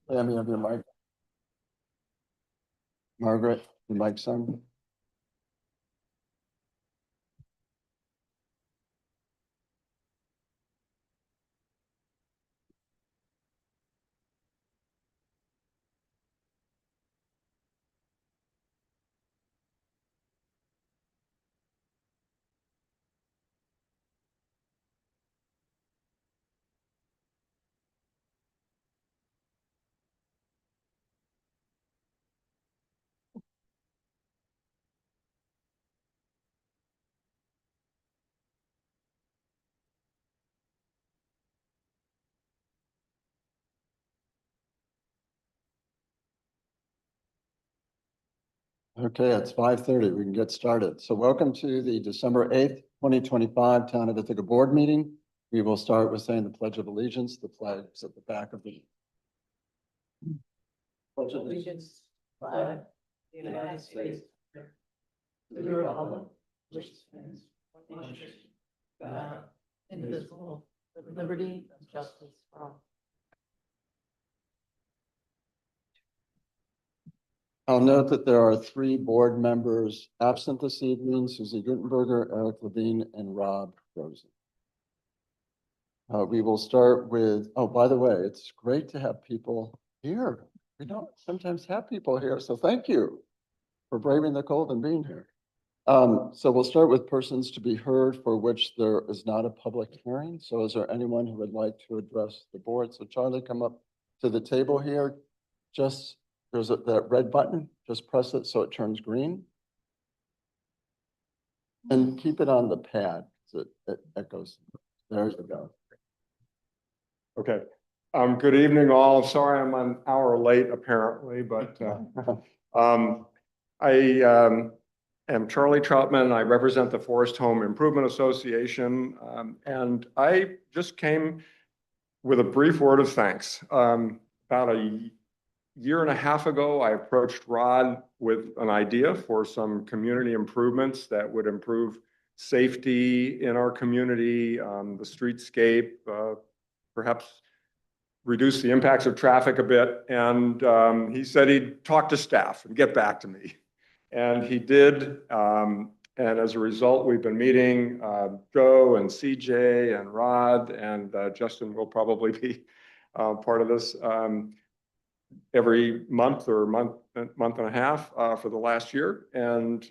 Let me have your mic. Margaret, your mic's on. Okay, it's 5:30. We can get started. So welcome to the December 8th, 2025 Town of Ithaca Board Meeting. We will start with saying the Pledge of Allegiance. The flag is at the back of the Pledge of Allegiance. Flag, the United States, the Republic, which stands one nation, God, indivisible, with liberty and justice for all. I'll note that there are 3 board members absent this evening: Susie Gutenberger, Eric Levine, and Rob Rosen. We will start with, oh, by the way, it's great to have people here. We don't sometimes have people here, so thank you for braving the cold and being here. So we'll start with persons to be heard for which there is not a public hearing. So is there anyone who would like to address the board? So Charlie, come up to the table here. Just, there's that red button, just press it so it turns green. And keep it on the pad, so it echoes. There you go. Okay. Good evening, all. Sorry I'm an hour late, apparently, but I am Charlie Troutman. I represent the Forest Home Improvement Association, and I just came with a brief word of thanks. About a year and a half ago, I approached Rod with an idea for some community improvements that would improve safety in our community, the streetscape, perhaps reduce the impacts of traffic a bit. And he said he'd talk to staff and get back to me. And he did. And as a result, we've been meeting Joe and CJ and Rod, and Justin will probably be part of this every month or month and a half for the last year. And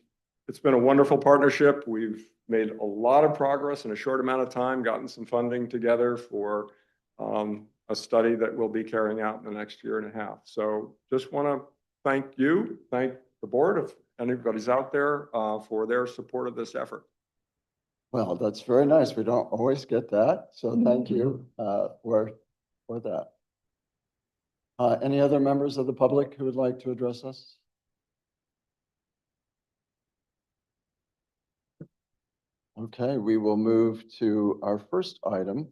it's been a wonderful partnership. We've made a lot of progress in a short amount of time, gotten some funding together for a study that we'll be carrying out in the next year and a half. So just want to thank you, thank the board, if anybody's out there, for their support of this effort. Well, that's very nice. We don't always get that. So thank you for that. Any other members of the public who would like to address us? Okay, we will move to our first item.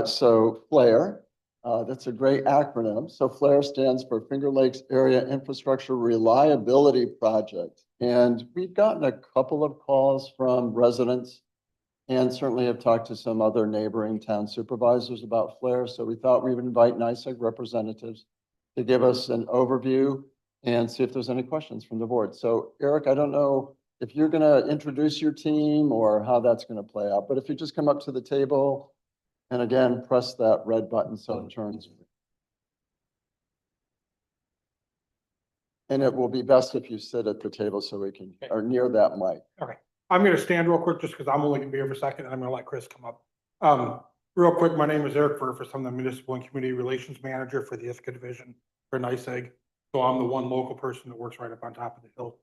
So FLAIR, that's a great acronym. So FLAIR stands for Finger Lakes Area Infrastructure Reliability Project. And we've gotten a couple of calls from residents and certainly have talked to some other neighboring town supervisors about FLAIR. So we thought we would invite NYSEG representatives to give us an overview and see if there's any questions from the board. So Eric, I don't know if you're going to introduce your team or how that's going to play out, but if you just come up to the table and again, press that red button so it turns. And it will be best if you sit at the table so we can, or near that mic. Okay, I'm gonna stand real quick just because I'm only gonna be here for a second and I'm gonna let Chris come up. Real quick, my name is Eric Burfus. I'm the Municipal and Community Relations Manager for the Ithaca Division for NYSEG. So I'm the one local person that works right up on top of the hill.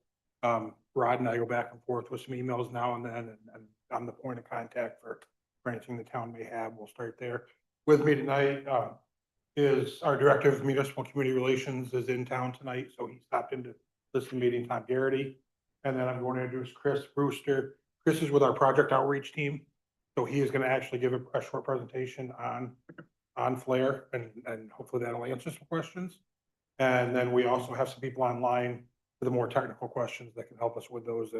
Rod and I go back and forth with some emails now and then, and I'm the point of contact for anything the town may have. We'll start there. With me tonight is our Director of Municipal Community Relations is in town tonight, so he stopped into this meeting, Tom Garrity. And then I'm going to introduce Chris Brewster. Chris is with our project outreach team. So he is going to actually give a short presentation on FLAIR, and hopefully that'll answer some questions. And then we also have some people online for the more technical questions that can help us with those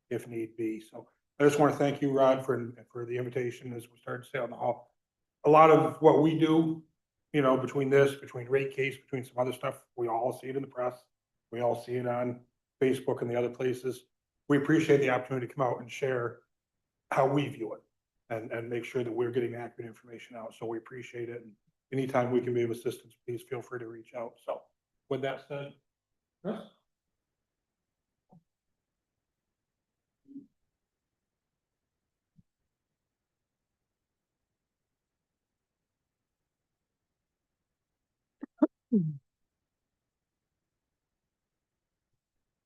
if need be. So I just want to thank you, Rod, for the invitation as we started to say on the hall. A lot of what we do you know, between this, between rate case, between some other stuff, we all see it in the press. We all see it on Facebook and the other places. We appreciate the opportunity to come out and share how we view it and make sure that we're getting accurate information out. So we appreciate it. And anytime we can be of assistance, please feel free to reach out. So with that said, Chris?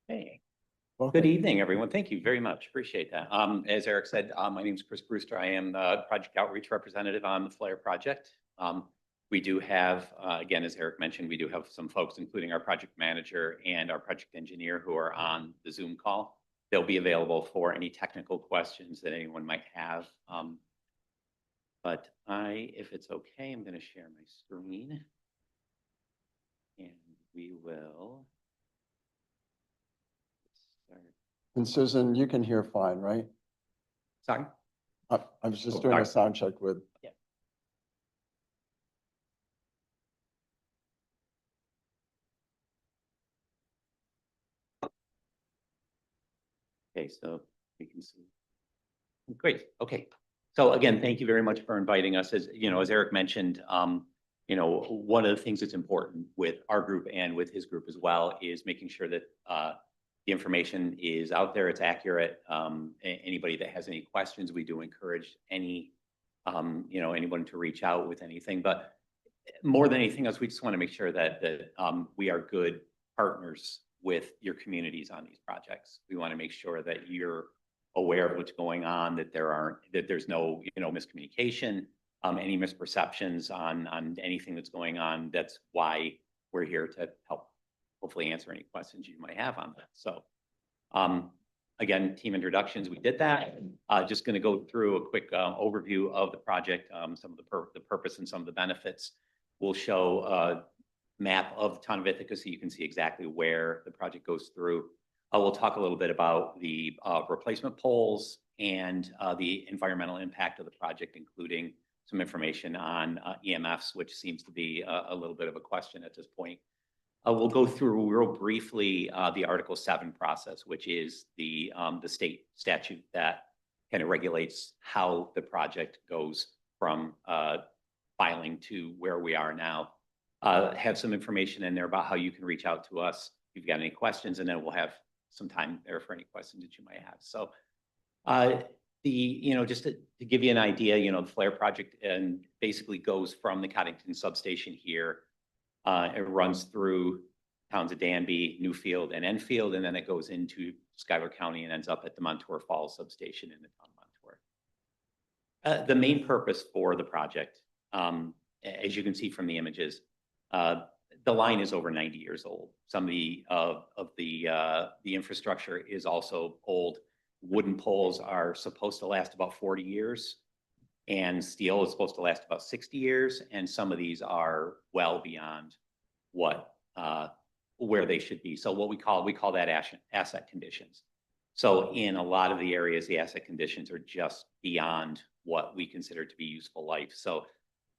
Hey, Welcome. good evening, everyone. Thank you very much. Appreciate that. As Eric said, my name is Chris Brewster. I am the project outreach representative on the Flare project. We do have, again, as Eric mentioned, we do have some folks, including our project manager and our project engineer, who are on the Zoom call. They'll be available for any technical questions that anyone might have. But if it's okay, I'm going to share my screen. And we will start. And Susan, you can hear fine, right? Sorry? I was just Oh, doing a sorry. sound check with. Yeah. Okay, so we can see. Great, okay. So again, thank you very much for inviting us. As you know, as Eric mentioned, one of the things that's important with our group and with his group as well is making sure that the information is out there, it's accurate. Anybody that has any questions, we do encourage anyone to reach out with anything. But more than anything else, we just want to make sure that we are good partners with your communities on these projects. We want to make sure that you're aware of what's going on, that there's no miscommunication, any misperceptions on anything that's going on. That's why we're here to help hopefully answer any questions you might have on that. So again, team introductions, we did that. Just going to go through a quick overview of the project, some of the purpose and some of the benefits. We'll show a map of Town of Ithaca so you can see exactly where the project goes through. We'll talk a little bit about the replacement poles and the environmental impact of the project, including some information on EMFs, which seems to be a little bit of a question at this point. We'll go through real briefly the Article 7 process, which is the state statute that kind of regulates how the project goes from filing to where we are now. Have some information in there about how you can reach out to us if you've got any questions, and then we'll have some time there for any questions that you might have. So just to give you an idea, the Flare project and basically goes from the Coddington substation here. It runs through towns of Danby, Newfield, and Enfield, and then it goes into Schuyler County and ends up at the Montour Falls substation in the town of Montour. The main purpose for the project, as you can see from the images, the line is over 90 years old. Some of the infrastructure is also old. Wooden poles are supposed to last about 40 years, and steel is supposed to last about 60 years. And some of these are well beyond where they should be. So we call that asset conditions. So in a lot of the areas, the asset conditions are just beyond what we consider to be useful life. So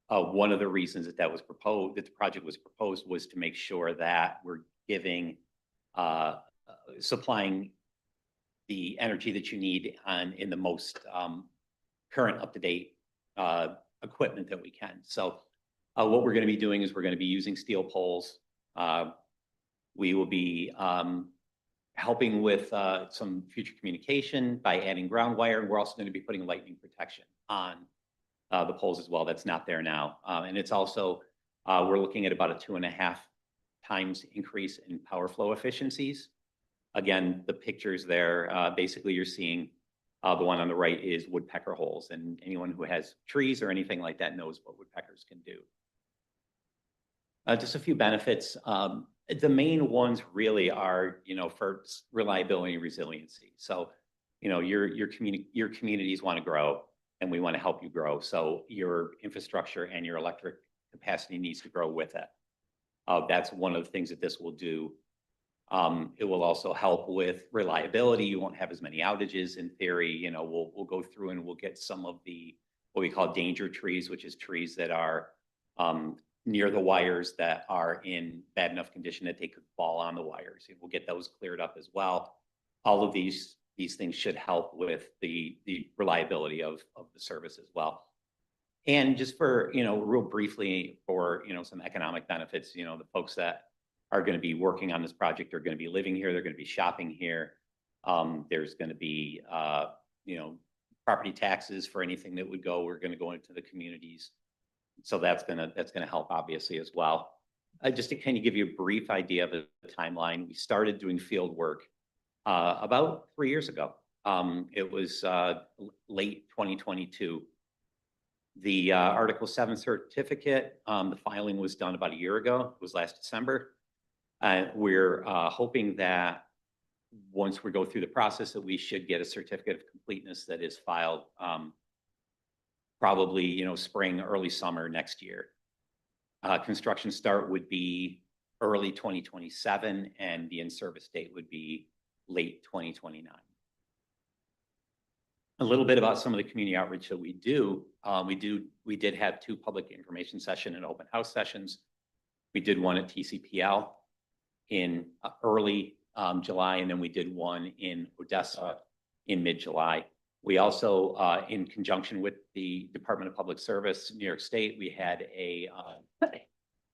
one of the reasons that the project was proposed was to make sure that we're supplying the energy that you need in the most current up-to-date equipment that we can. So what we're going to be doing is we're going to be using steel poles. We will be helping with some future communication by adding ground wire. And we're also going to be putting lightning protection on the poles as well. That's not there now. And it's also, we're looking at about a 2.5 times increase in power flow efficiencies. Again, the pictures there, basically you're seeing the one on the right is woodpecker holes, and anyone who has trees or anything like that knows what woodpeckers can do. Just a few benefits. The main ones really are, for reliability and resiliency. So, your communities want to grow, and we want to help you grow. So your infrastructure and your electric capacity needs to grow with it. That's one of the things that this will do. It will also help with reliability. You won't have as many outages in theory. We'll go through and we'll get some of what we call danger trees, which is trees that are near the wires that are in bad enough condition that they could fall on the wires. We'll get those cleared up as well. All of these things should help with the reliability of the service as well. And just for, real briefly for, some economic benefits, the folks that are going to be working on this project are going to be living here. They're going to be shopping here. There's going to be, property taxes for anything that would go. We're going to go into the communities. So that's going to help obviously as well. Just to kind of give you a brief idea of the timeline, we started doing field work about 3 years ago. It was late 2022. The Article 7 certificate, the filing was done about a year ago. It was last December. We're hoping that once we go through the process that we should get a certificate of completeness that is filed probably, spring, early summer next year. Construction start would be early 2027 and the in-service date would be late 2029. A little bit about some of the community outreach that we do. We did have 2 public information session and open house sessions. We did one at TCPL in early July, and then we did one in Odessa in mid-July. We also, in conjunction with the Department of Public Service, New York State, we had a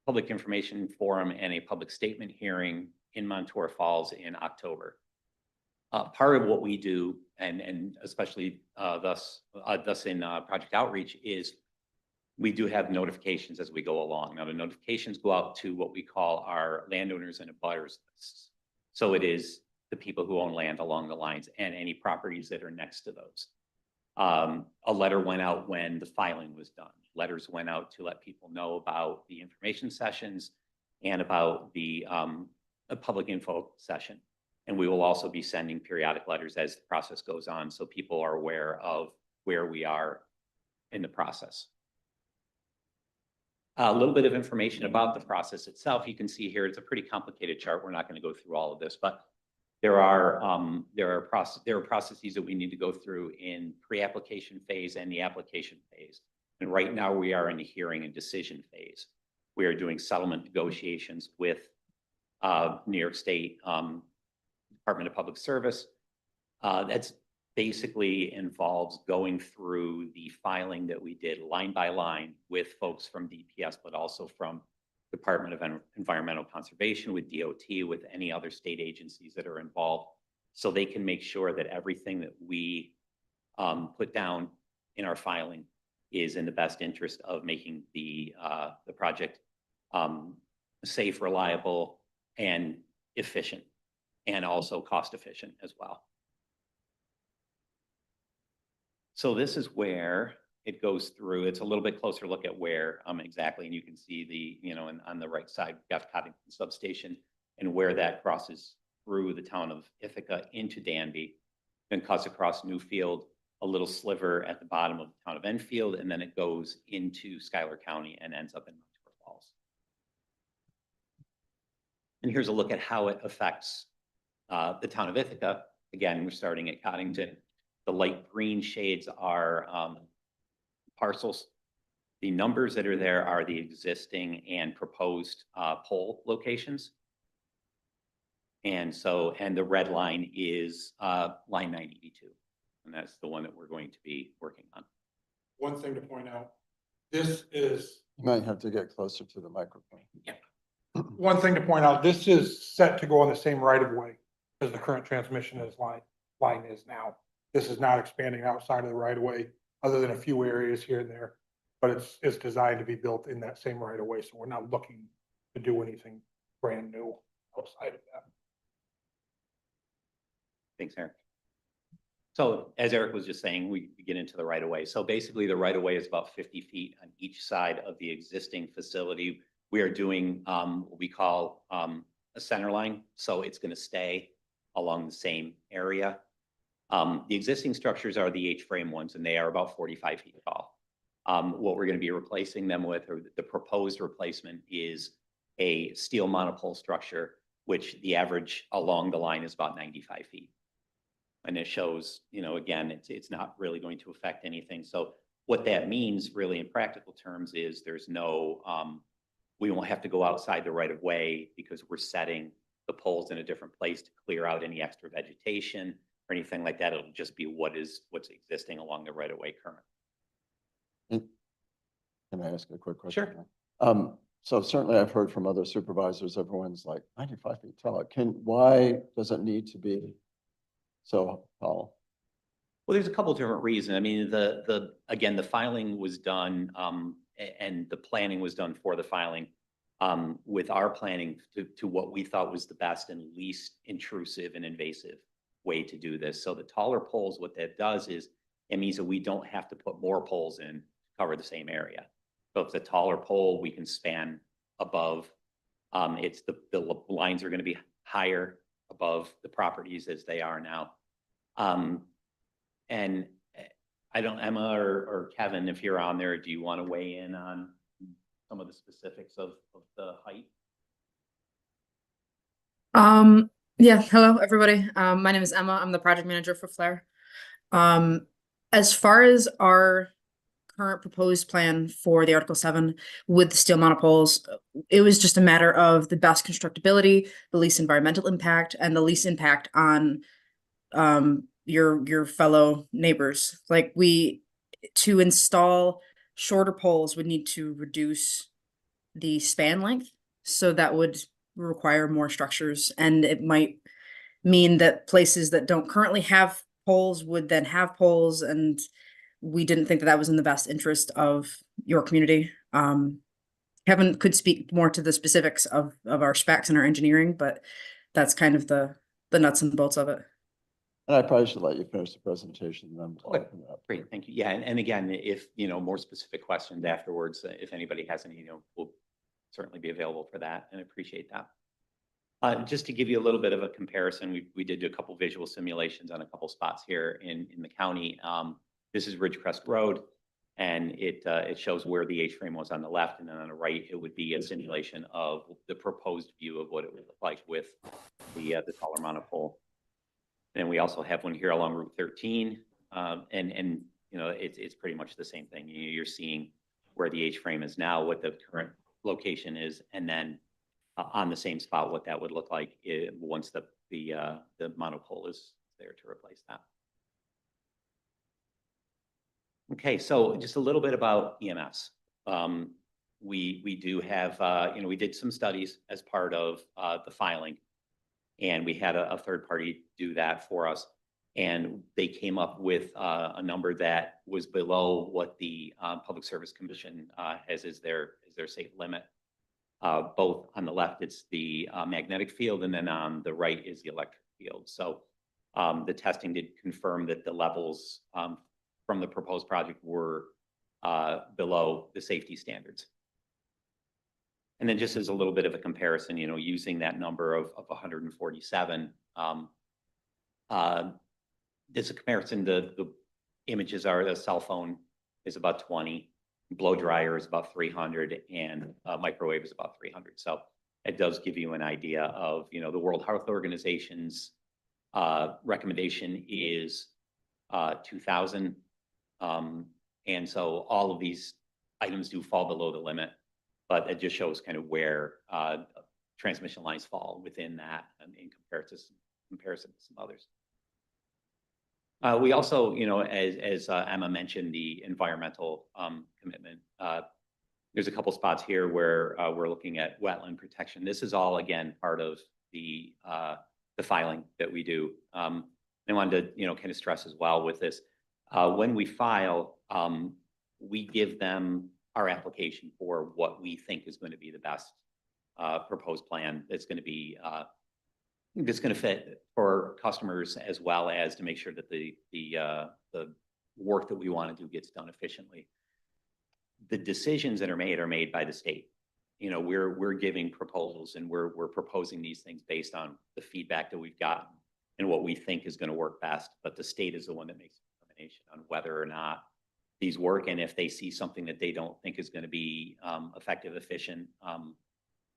public information forum and a public statement hearing in Montour Falls in October. Part of what we do, and especially thus in Project Outreach, is we do have notifications as we go along. Now, the notifications go out to what we call our landowners and abutters lists. So it is the people who own land along the lines and any properties that are next to those. A letter went out when the filing was done. Letters went out to let people know about the information sessions and about the public info session. And we will also be sending periodic letters as the process goes on, so people are aware of where we are in the process. A little bit of information about the process itself. You can see here, it's a pretty complicated chart. We're not going to go through all of this, but there are processes that we need to go through in pre-application phase and the application phase. And right now we are in the hearing and decision phase. We are doing settlement negotiations with New York State Department of Public Service. That's basically involves going through the filing that we did line by line with folks from DPS, but also from Department of Environmental Conservation, with DOT, with any other state agencies that are involved, so they can make sure that everything that we put down in our filing is in the best interest of making the project safe, reliable, and efficient, and also cost efficient as well. So this is where it goes through. It's a little bit closer look at where exactly, and you can see the, on the right side, we've got Coddington Substation and where that crosses through the town of Ithaca into Danby, then cuts across Newfield, a little sliver at the bottom of the town of Enfield, and then it goes into Schuyler County and ends up in Montour Falls. And here's a look at how it affects the town of Ithaca. Again, we're starting at Coddington. The light green shades are parcels. The numbers that are there are the existing and proposed pole locations. And the red line is line 982. And that's the one that we're going to be working on. One thing to point out, this is, You might have to get closer to the microphone. Yeah. one thing to point out, this is set to go on the same right of way as the current transmission line is now. This is not expanding outside of the right of way, other than a few areas here and there, but it's designed to be built in that same right of way. So we're not looking to do anything brand new outside of that. Thanks, Eric. So as Eric was just saying, we get into the right of way. So basically the right of way is about 50 feet on each side of the existing facility. We are doing what we call a center line. So it's going to stay along the same area. The existing structures are the H-frame ones, and they are about 45 feet tall. What we're going to be replacing them with, or the proposed replacement, is a steel monopole structure, which the average along the line is about 95 feet. And it shows, again, it's not really going to affect anything. So what that means really in practical terms is there's no we won't have to go outside the right of way because we're setting the poles in a different place to clear out any extra vegetation or anything like that. It'll just be what's existing along the right of way currently. Can I ask a quick question? Sure. So certainly I've heard from other supervisors, everyone's like 95 feet tall. Why does it need to be so tall? Well, there's a couple different reasons. I mean, again, the filing was done, and the planning was done for the filing, with our planning to what we thought was the best and least intrusive and invasive way to do this. So the taller poles, what that does is it means that we don't have to put more poles in to cover the same area. So if it's a taller pole, we can span above. It's the lines are going to be higher above the properties as they are now. And I don't, Emma or Kevin, if you're on there, do you want to weigh in on some of the specifics of the height? Yeah, hello, everybody. My name is Emma. I'm the project manager for Flare. As far as our current proposed plan for the Article 7 with the steel monopoles, it was just a matter of the best constructability, the least environmental impact, and the least impact on your fellow neighbors. Like to install shorter poles would need to reduce the span length, so that would require more structures, and it might mean that places that don't currently have poles would then have poles, and we didn't think that that was in the best interest of your community. Kevin could speak more to the specifics of our specs and our engineering, but that's kind of the nuts and bolts of it. And I probably should let you finish the presentation and then we'll Okay. open it up. Great, thank you. Yeah, and again, if, more specific questions afterwards, if anybody has any, we'll certainly be available for that and appreciate that. Just to give you a little bit of a comparison, we did do a couple visual simulations on a couple spots here in the county. This is Ridgecrest Road, and it shows where the H-frame was on the left, and then on the right, it would be a simulation of the proposed view of what it would look like with the taller monopole. And we also have one here along Route 13, and it's pretty much the same thing. You're seeing where the H-frame is now, what the current location is, and then on the same spot, what that would look like once the monopole is there to replace that. Okay, so just a little bit about EMS. We do have, we did some studies as part of the filing, and we had a third party do that for us. And they came up with a number that was below what the Public Service Commission has as their safe limit. Both on the left, it's the magnetic field, and then on the right is the electric field. So the testing did confirm that the levels from the proposed project were below the safety standards. And then just as a little bit of a comparison, using that number of 147, this a comparison, the images are the cell phone is about 20, blow dryer is about 300, and microwave is about 300. So it does give you an idea of, the World Health Organization's recommendation is 2,000. And so all of these items do fall below the limit, but it just shows kind of where transmission lines fall within that in comparison to some others. We also, as Emma mentioned, the environmental commitment. There's a couple spots here where we're looking at wetland protection. This is all, again, part of the filing that we do. I wanted to, kind of stress as well with this. When we file, we give them our application for what we think is going to be the best proposed plan that's going to be fit for customers, as well as to make sure that the work that we want to do gets done efficiently. The decisions that are made by the state. We're giving proposals, and we're proposing these things based on the feedback that we've gotten and what we think is going to work best. But the state is the one that makes a determination on whether or not these work, and if they see something that they don't think is going to be effective, efficient,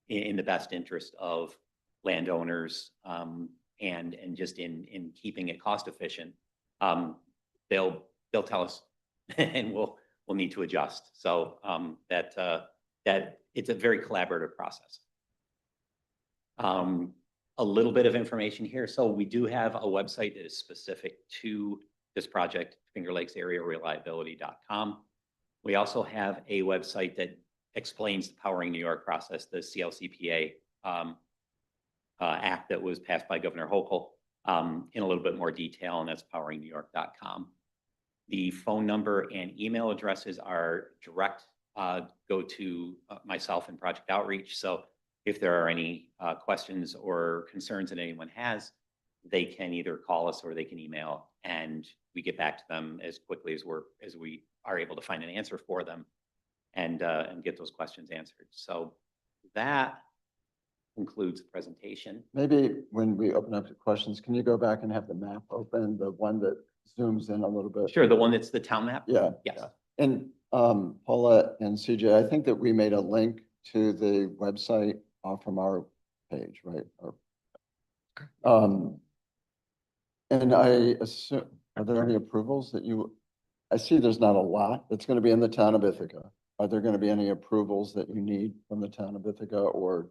in the best interest of landowners, and just in keeping it cost efficient, they'll tell us, and we'll need to adjust. So that it's a very collaborative process. A little bit of information here. So we do have a website that is specific to this project, FingerLakesAreaReliability.com. We also have a website that explains the Powering New York process, the CLCPA act that was passed by Governor Hochul in a little bit more detail, and that's poweringnewyork.com. The phone number and email addresses are direct, go to myself and Project Outreach. So if there are any questions or concerns that anyone has, they can either call us or they can email, and we get back to them as quickly as we are able to find an answer for them and get those questions answered. So that concludes the presentation. Maybe when we open up to questions, can you go back and have the map open, the one that zooms in a little bit? Sure, the one that's the town map? Yeah. Yes. yeah. And Paula and CJ, I think that we made a link to the website from our page, right? And I assume, are there any approvals that I see there's not a lot that's going to be in the town of Ithaca. Are there going to be any approvals that you need from the town of Ithaca or?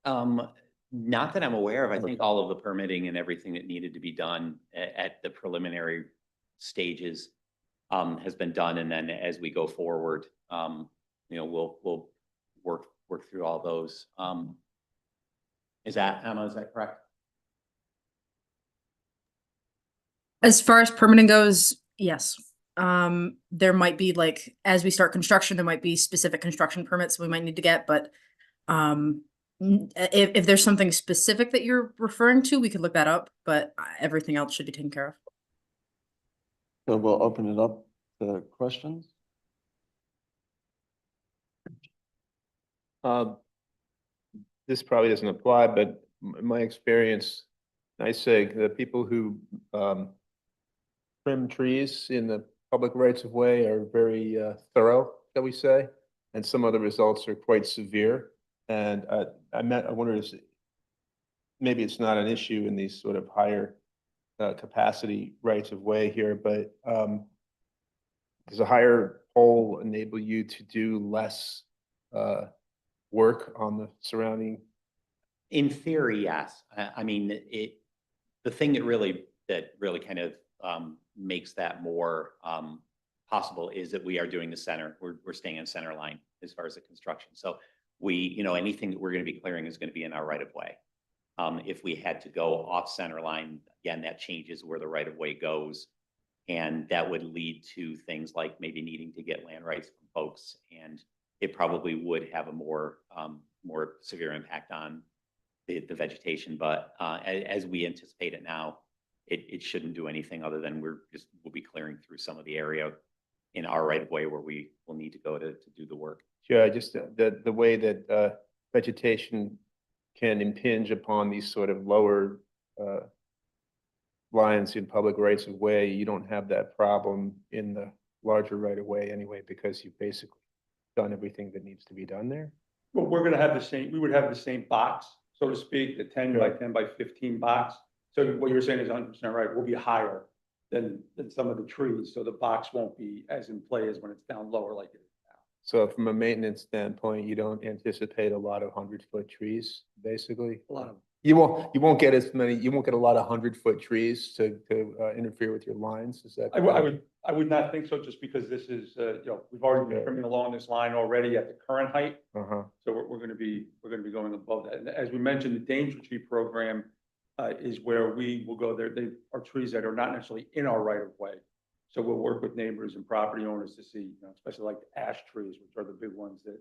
Not that I'm aware of. I think all of the permitting and everything that needed to be done at the preliminary stages has been done. And then as we go forward, we'll work through all those. Is that, Emma, is that correct? As far as permitting goes, yes. There might be like, as we start construction, there might be specific construction permits we might need to get, but if there's something specific that you're referring to, we could look that up, but everything else should be taken care of. So we'll open it up to questions. This probably doesn't apply, but my experience, NYSEG, the people who trim trees in the public rights of way are very thorough, shall we say, and some of the results are quite severe. And I wonder if maybe it's not an issue in these sort of higher capacity rights of way here, but does a higher pole enable you to do less work on the surrounding? In theory, yes. I mean, the thing that really kind of makes that more possible is that we are doing the center. We're staying in center line as far as the construction. So anything that we're going to be clearing is going to be in our right of way. If we had to go off center line, again, that changes where the right of way goes. And that would lead to things like maybe needing to get land rights from folks. And it probably would have a more severe impact on the vegetation. But as we anticipate it now, it shouldn't do anything other than we'll be clearing through some of the area in our right of way where we will need to go to do the work. Sure, just the way that vegetation can impinge upon these sort of lower lines in public rights of way, you don't have that problem in the larger right of way anyway, because you've basically done everything that needs to be done there. Well, we're gonna have we would have the same box, so to speak, the 10 by 10 by 15 box. So what you're saying is 100% right. We'll be higher than some of the trees, so the box won't be as in play as when it's down lower like it is now. So from a maintenance standpoint, you don't anticipate a lot of 100-foot trees, basically? A lot of You won't get a lot of 100-foot trees to interfere with your lines, is that? I would not think so, just because this is, we've already been trimming along this line already at the current height. Uh-huh. So we're gonna be going above that. And as we mentioned, the Danger Tree program is where we will go there. They are trees that are not necessarily in our right of way. So we'll work with neighbors and property owners to see, especially like the ash trees, which are the big ones that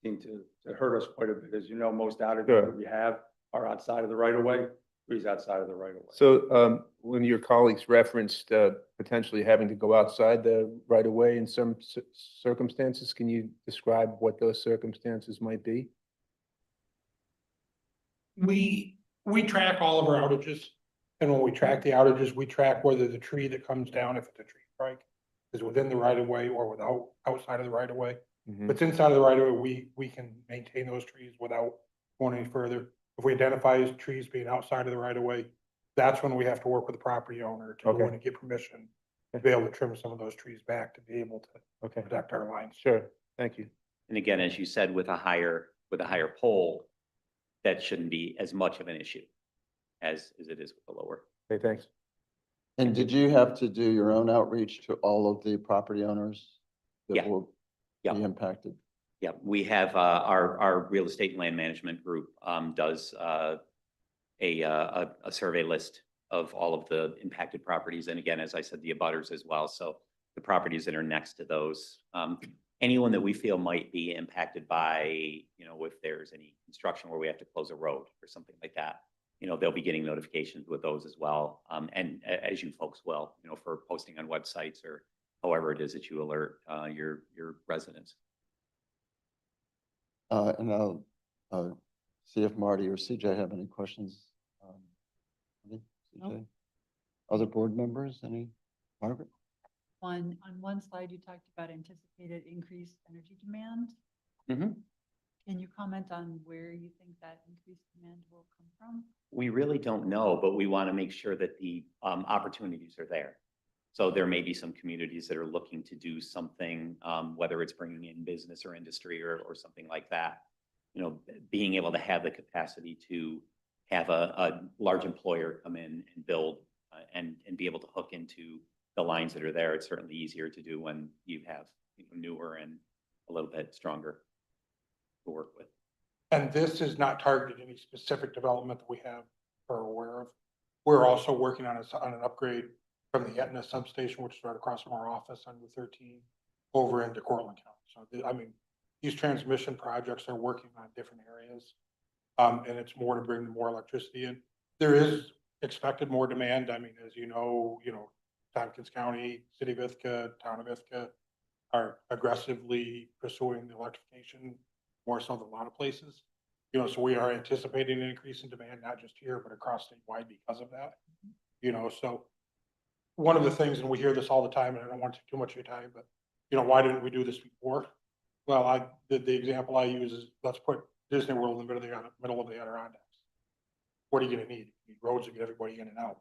seem to hurt us quite a bit. As you know, most outages that we have are outside of the right of way, trees outside of the right of way. So when your colleagues referenced potentially having to go outside the right of way in some circumstances, can you describe what those circumstances might be? We track all of our outages, and when we track the outages, we track whether the tree that comes down, if it's a tree strike, is within the right of way or outside of the right of way. Mhm. If it's inside of the right of way, we can maintain those trees without going any further. If we identify as trees being outside of the right of way, that's when we have to work with the property owner to go in and get permission to be able to trim some of those trees back to be able to protect our lines. Sure, thank you. And again, as you said, with a higher pole, that shouldn't be as much of an issue as it is with the lower. Okay, thanks. And did you have to do your own outreach to all of the property owners that Yeah. will Yeah. be impacted? Yeah, we have, our real estate and land management group, does, a survey list of all of the impacted properties. And again, as I said, the abutters as well. So the properties that are next to those, anyone that we feel might be impacted by, if there's any construction where we have to close a road or something like that, they'll be getting notifications with those as well. And as you folks will, for posting on websites or however it is that you alert, your residents. And I'll see if Marty or CJ have any questions. Any? Nope. CJ? Other board members, any? Margaret? On one slide, you talked about anticipated increased energy demand. Mhm. Can you comment on where you think that increased demand will come from? We really don't know, but we want to make sure that the opportunities are there. So there may be some communities that are looking to do something, whether it's bringing in business or industry or something like that. Being able to have the capacity to have a large employer come in and build and be able to hook into the lines that are there. It's certainly easier to do when you have newer and a little bit stronger to work with. And this is not targeted any specific development that we have or are aware of. We're also working on an upgrade from the Etna substation, which is right across from our office on Route 13, over into Cortland County. So, I mean, these transmission projects are working on different areas. And it's more to bring more electricity in. There is expected more demand. I mean, as you know, Tompkins County, City of Ithaca, Town of Ithaca are aggressively pursuing the electrification more so than a lot of places. So we are anticipating an increase in demand, not just here, but across statewide because of that. So one of the things, and we hear this all the time, and I don't want to take too much of your time, but why didn't we do this before? Well, the example I use is, let's put Disney World in the middle of the Adirondacks. What are you gonna need? You need roads to get everybody in and out.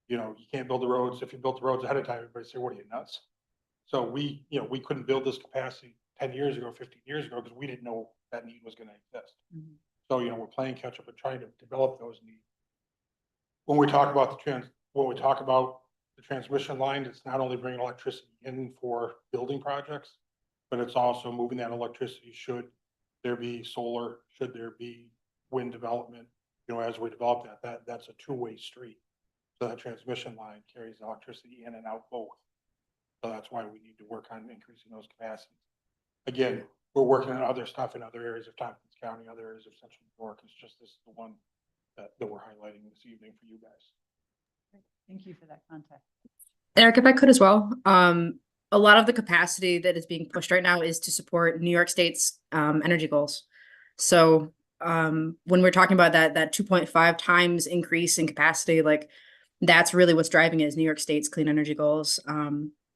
You can't build the roads. If you built the roads ahead of time, everybody say, what are you, nuts? So we couldn't build this capacity 10 years ago, 15 years ago, because we didn't know that need was gonna exist. Mhm. So, we're playing catch up and trying to develop those needs. When we talk about the transmission line, it's not only bringing electricity in for building projects, but it's also moving that electricity should there be solar, should there be wind development, as we develop that's a two-way street. So that transmission line carries electricity in and out both. So that's why we need to work on increasing those capacities. Again, we're working on other stuff in other areas of Tompkins County, other areas of Central New York. It's just this is the one that we're highlighting this evening for you guys. Thank you for that context. Eric, if I could as well, a lot of the capacity that is being pushed right now is to support New York State's energy goals. So when we're talking about that 2.5 times increase in capacity, like that's really what's driving it is New York State's clean energy goals.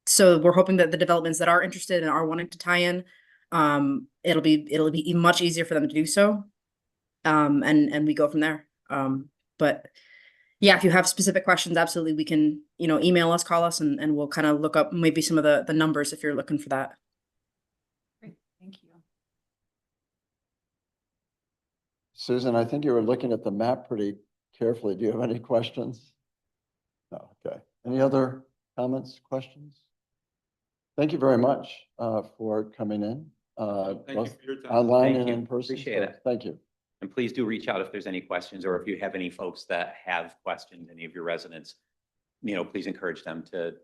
So we're hoping that the developments that are interested and are wanting to tie in, it'll be much easier for them to do so. And we go from there. But yeah, if you have specific questions, absolutely, we can, email us, call us, and we'll kind of look up maybe some of the numbers if you're looking for that. Great, thank you. Susan, I think you were looking at the map pretty carefully. Do you have any questions? No, okay. Any other comments, questions? Thank you very much for coming in. Thank you both for your time. Online Thank and you. in person. Appreciate So it. Thank you. And please do reach out if there's any questions, or if you have any folks that have questions, any of your residents, please encourage them to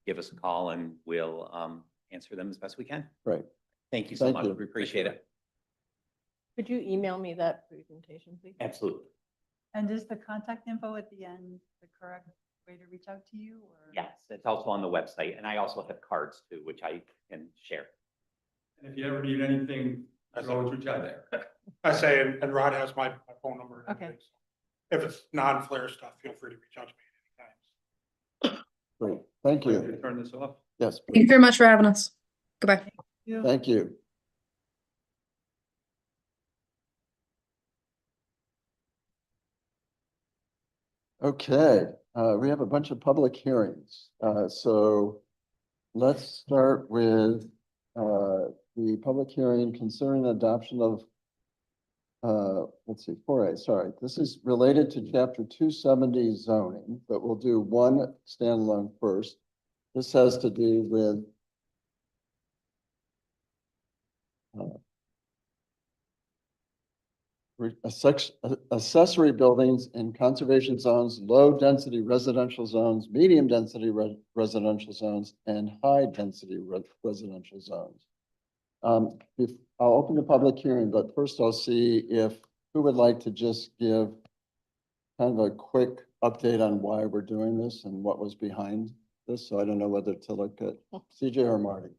give us a call and we'll answer them as best we can. Great. Thank you so Thank much. you. We appreciate it. Could you email me that presentation, please? Absolutely. And is the contact info at the end the correct way to reach out to you, or? Yes, it's also on the website, and I also have cards too, which I can share. And if you ever need anything, you can always reach out there. I say, and Rod has my phone number. and Okay. everything, so if it's non-flare stuff, feel free to reach out to me at any time. Great. Thank Ready you. to turn this off? Yes, Thank you very much for having us. Goodbye. thank you. Okay, we have a bunch of public hearings. So let's start with the public hearing concerning the adoption of, let's see, 4A, sorry. This is related to chapter 270 zoning, but we'll do one standalone first. This has to do with accessory buildings in conservation zones, low-density residential zones, medium-density residential zones, and high-density residential zones. I'll open the public hearing, but first I'll see if, who would like to just give kind of a quick update on why we're doing this and what was behind this. So I don't know whether to look at CJ or Marty.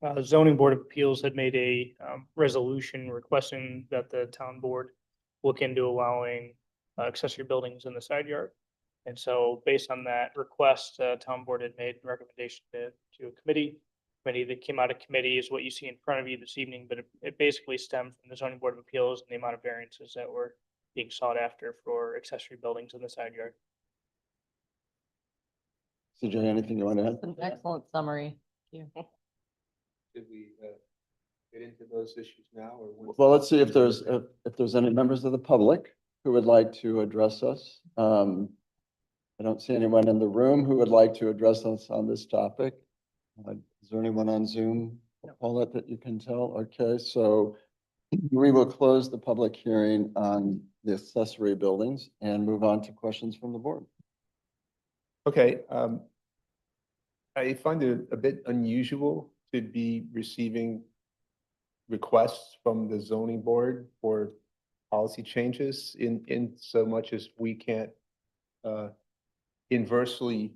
The zoning board of appeals had made a resolution requesting that the town board look into allowing accessory buildings in the side yard. And so based on that request, town board had made a recommendation to a committee. Committee that came out of committee is what you see in front of you this evening, but it basically stemmed from the zoning board of appeals and the amount of variances that were being sought after for accessory buildings in the side yard. CJ, anything you want to add? An excellent summary. Thank you. Did we get into those issues now or? Well, let's see if there's any members of the public who would like to address us. I don't see anyone in the room who would like to address us on this topic. Is there anyone on Zoom, Paulette, that you can tell? Okay, so we will close the public hearing on the accessory buildings and move on to questions from the board. Okay, I find it a bit unusual to be receiving requests from the zoning board for policy changes in so much as we can't inversely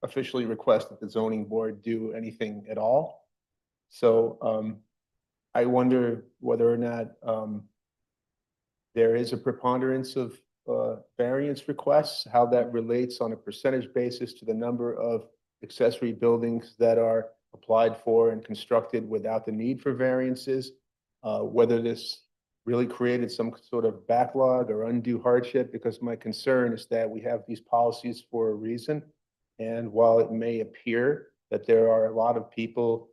officially request that the zoning board do anything at all. So I wonder whether or not there is a preponderance of variance requests, how that relates on a percentage basis to the number of accessory buildings that are applied for and constructed without the need for variances, whether this really created some sort of backlog or undue hardship, because my concern is that we have these policies for a reason. And while it may appear that there are a lot of people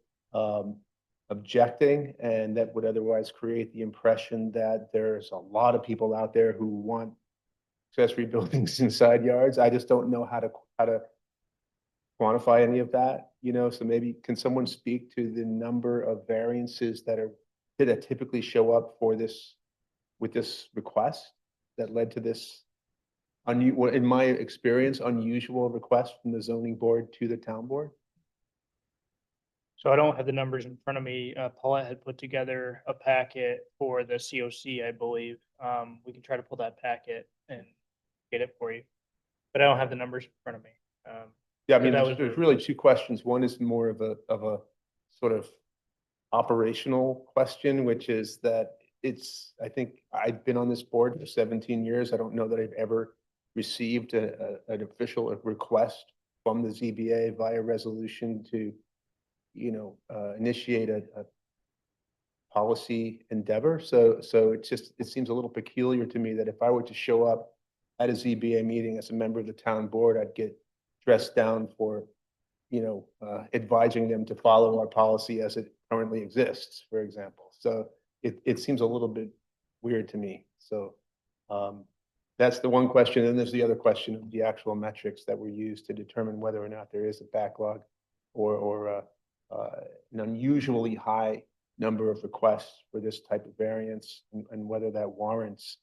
objecting, and that would otherwise create the impression that there's a lot of people out there who want accessory buildings in side yards, I just don't know how to quantify any of that, you know. So maybe can someone speak to the number of variances that typically show up for this, with this request that led to this in my experience, unusual request from the zoning board to the town board? So I don't have the numbers in front of me. Paulette had put together a packet for the COC, I believe. We can try to pull that packet and get it for you, but I don't have the numbers in front of me. Yeah, I mean, that was there's the- really two questions. One is more of a sort of operational question, which is that I think I've been on this board for 17 years. I don't know that I've ever received an official request from the ZBA via resolution to, you know, initiate a policy endeavor. So it seems a little peculiar to me that if I were to show up at a ZBA meeting as a member of the town board, I'd get dressed down for, you know, advising them to follow our policy as it currently exists, for example. So it seems a little bit weird to me. So that's the one question. And there's the other question of the actual metrics that were used to determine whether or not there is a backlog or an unusually high number of requests for this type of variance, and whether that warrants,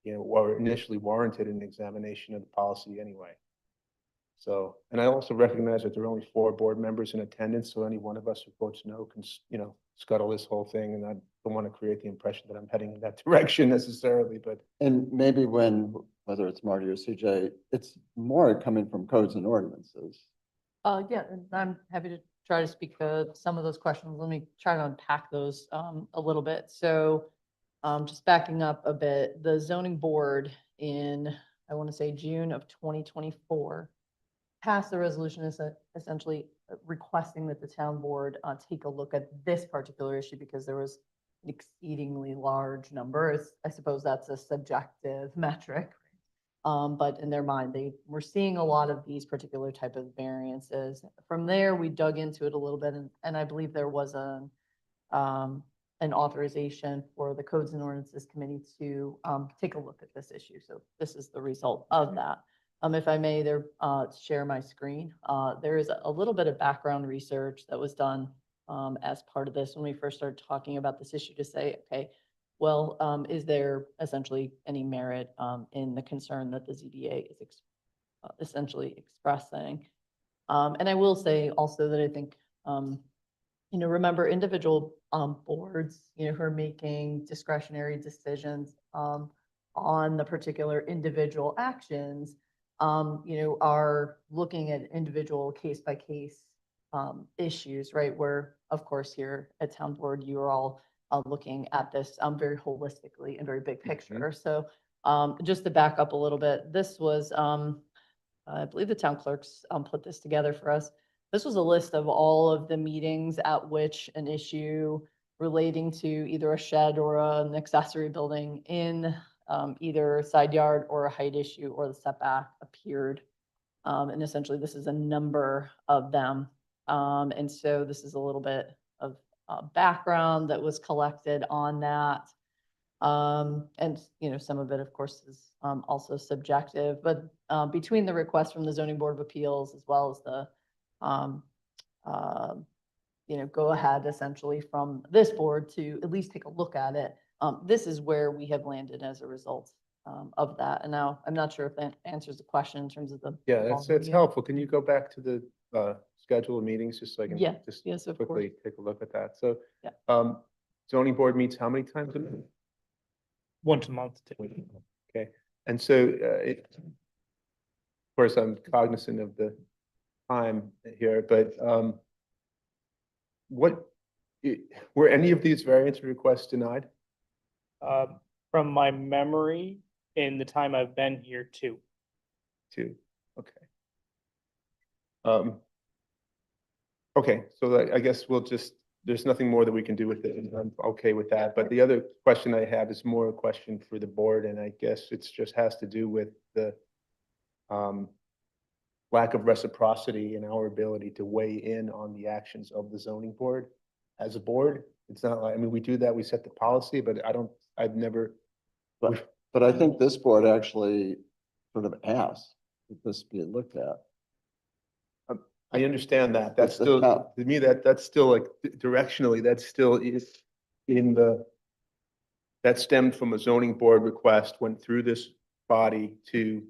you know, or initially warranted an examination of the policy anyway. So, and I also recognize that there are only 4 board members in attendance, so any one of us who votes no can, you know, scuttle this whole thing, and I don't want to create the impression that I'm heading in that direction necessarily, but. And maybe whether it's Marty or CJ, it's more coming from codes and ordinances. Yeah, and I'm happy to try to speak to some of those questions. Let me try to unpack those a little bit. So just backing up a bit, the zoning board in, I want to say June of 2024, passed the resolution essentially requesting that the town board take a look at this particular issue because there was an exceedingly large number. I suppose that's a subjective metric. But in their mind, they were seeing a lot of these particular type of variances. From there, we dug into it a little bit, and I believe there was an authorization for the Codes and Ordinances Committee to take a look at this issue. So this is the result of that. If I may, share my screen. There is a little bit of background research that was done as part of this when we first started talking about this issue to say, okay, well, is there essentially any merit in the concern that the ZBA is essentially expressing? And I will say also that I think, remember individual boards, who are making discretionary decisions on the particular individual actions, are looking at individual case by case issues, right? Where, of course, here at Town Board, you are all looking at this very holistically and very big picture. So just to back up a little bit, this was, I believe the town clerks put this together for us. This was a list of all of the meetings at which an issue relating to either a shed or an accessory building in either a side yard or a height issue or the setback appeared. And essentially, this is a number of them. And so this is a little bit of background that was collected on that. And, some of it, of course, is also subjective, but between the request from the Zoning Board of Appeals as well as the, go ahead essentially from this board to at least take a look at it. This is where we have landed as a result of that. And now I'm not sure if that answers the question in terms of the. Yeah, that's helpful. Can you go back to the schedule of meetings just so I can Yeah, just yes, of quickly course. take a look at that? So Yeah. zoning board meets how many times a month? Once a month. typically. Okay, and so of course, I'm cognizant of the time here, but were any of these variance requests denied? From my memory, in the time I've been here too. Two, okay. Okay, so I guess we'll just, there's nothing more that we can do with it, and I'm okay with that. But the other question I have is more a question for the board, and I guess it's just has to do with the lack of reciprocity in our ability to weigh in on the actions of the zoning board as a board. It's not like, I mean, we do that, we set the policy, but I've never. But I think this board actually sort of asked that this be looked at. I understand that. That's It's the still, town. to me, that's still like directionally, that still is that stemmed from a zoning board request, went through this body to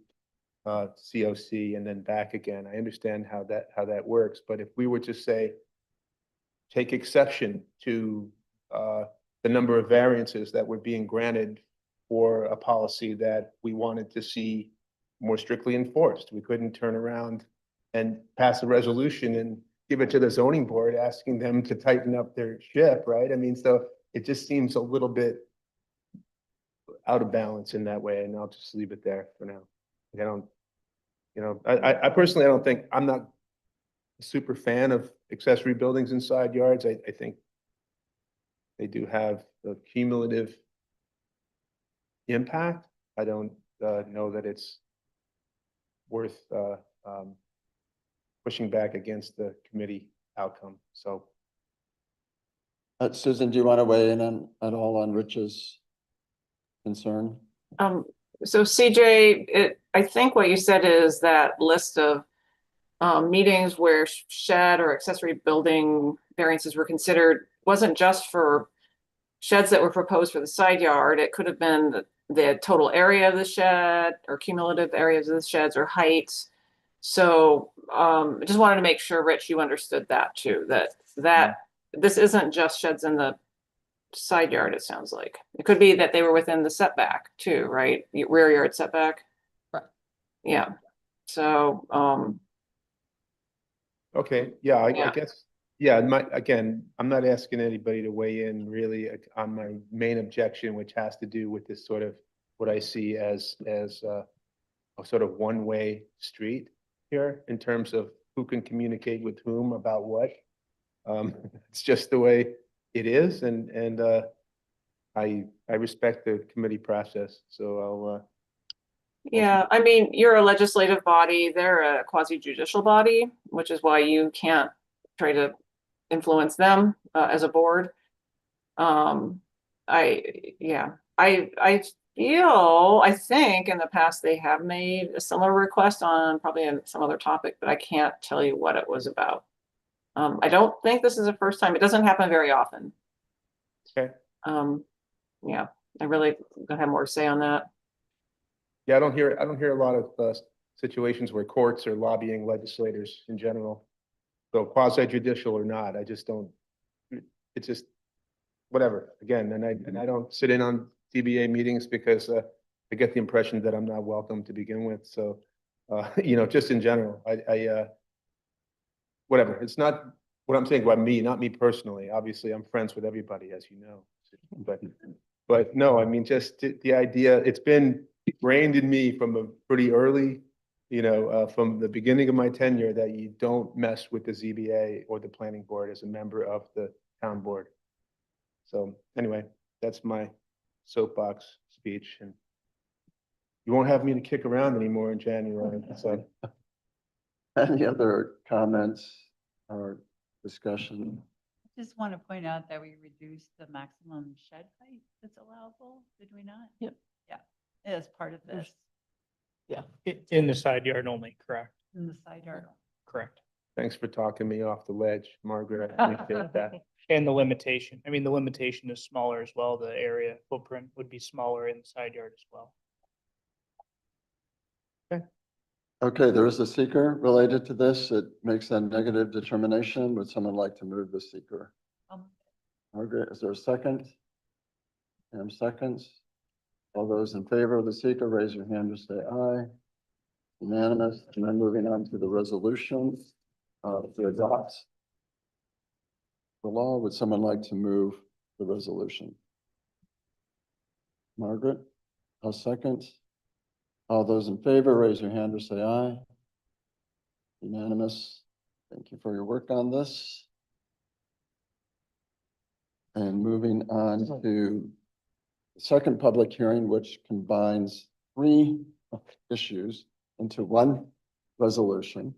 COC and then back again. I understand how that works, but if we were to say, take exception to the number of variances that were being granted for a policy that we wanted to see more strictly enforced, we couldn't turn around and pass a resolution and give it to the zoning board, asking them to tighten up their ship, right? I mean, so it just seems a little bit out of balance in that way, and I'll just leave it there for now. I personally, I don't think, I'm not a super fan of accessory buildings in side yards. I think they do have a cumulative impact. I don't know that it's worth pushing back against the committee outcome, so. Susan, do you want to weigh in at all on Rich's concern? So CJ, I think what you said is that list of meetings where shed or accessory building variances were considered wasn't just for sheds that were proposed for the side yard. It could have been the total area of the shed or cumulative areas of the sheds or heights. So I just wanted to make sure, Rich, you understood that too, that this isn't just sheds in the side yard, it sounds like. It could be that they were within the setback too, right? Rear yard setback. Right. Yeah. So, Okay, yeah, I Yeah. guess, yeah, again, I'm not asking anybody to weigh in really on my main objection, which has to do with this sort of what I see as a sort of one-way street here in terms of who can communicate with whom about what. It's just the way it is, and I respect the committee process, so Yeah, I mean, you're a legislative body, they're a quasi judicial body, which is why you can't try to influence them as a board. I feel, I think in the past they have made a similar request on probably some other topic, but I can't tell you what it was about. I don't think this is the first time. It doesn't happen very often. Okay. Yeah, I really don't have more to say on that. Yeah, I don't hear a lot of situations where courts are lobbying legislators in general. So quasi judicial or not, I just don't, it's just whatever, again, and I don't sit in on DBA meetings because I get the impression that I'm not welcome to begin with. So you know, just in general, whatever. It's not what I'm saying about me, not me personally. Obviously, I'm friends with everybody, as you know. But no, I mean, just the idea, it's been ingrained in me from a pretty early, you know, from the beginning of my tenure that you don't mess with the ZBA or the planning board as a member of the town board. So anyway, that's my soapbox speech, and you won't have me to kick around anymore in January. So Any other comments or discussion? Just want to point out that we reduced the maximum shed height that's allowable, did we not? Yep. Yeah, as part of this, Yeah. In the side yard only, correct, in the side yard. correct. thanks for talking me off the ledge, Margaret. I appreciate that. And the limitation, I mean, the limitation is smaller as well. The area footprint would be smaller in the side yard as well. Okay, there is a seeker related to this. It makes a negative determination. Would someone like to move the seeker? Margaret, is there a second? Pam seconds. All those in favor of the seeker, raise your hand or say aye. Unanimous. And then moving on to the resolution to adopt the law. Would someone like to move the resolution? Margaret, a second. All those in favor, raise your hand or say aye. Unanimous. Thank you for your work on this. And moving on to the second public hearing, which combines 3 issues into one resolution.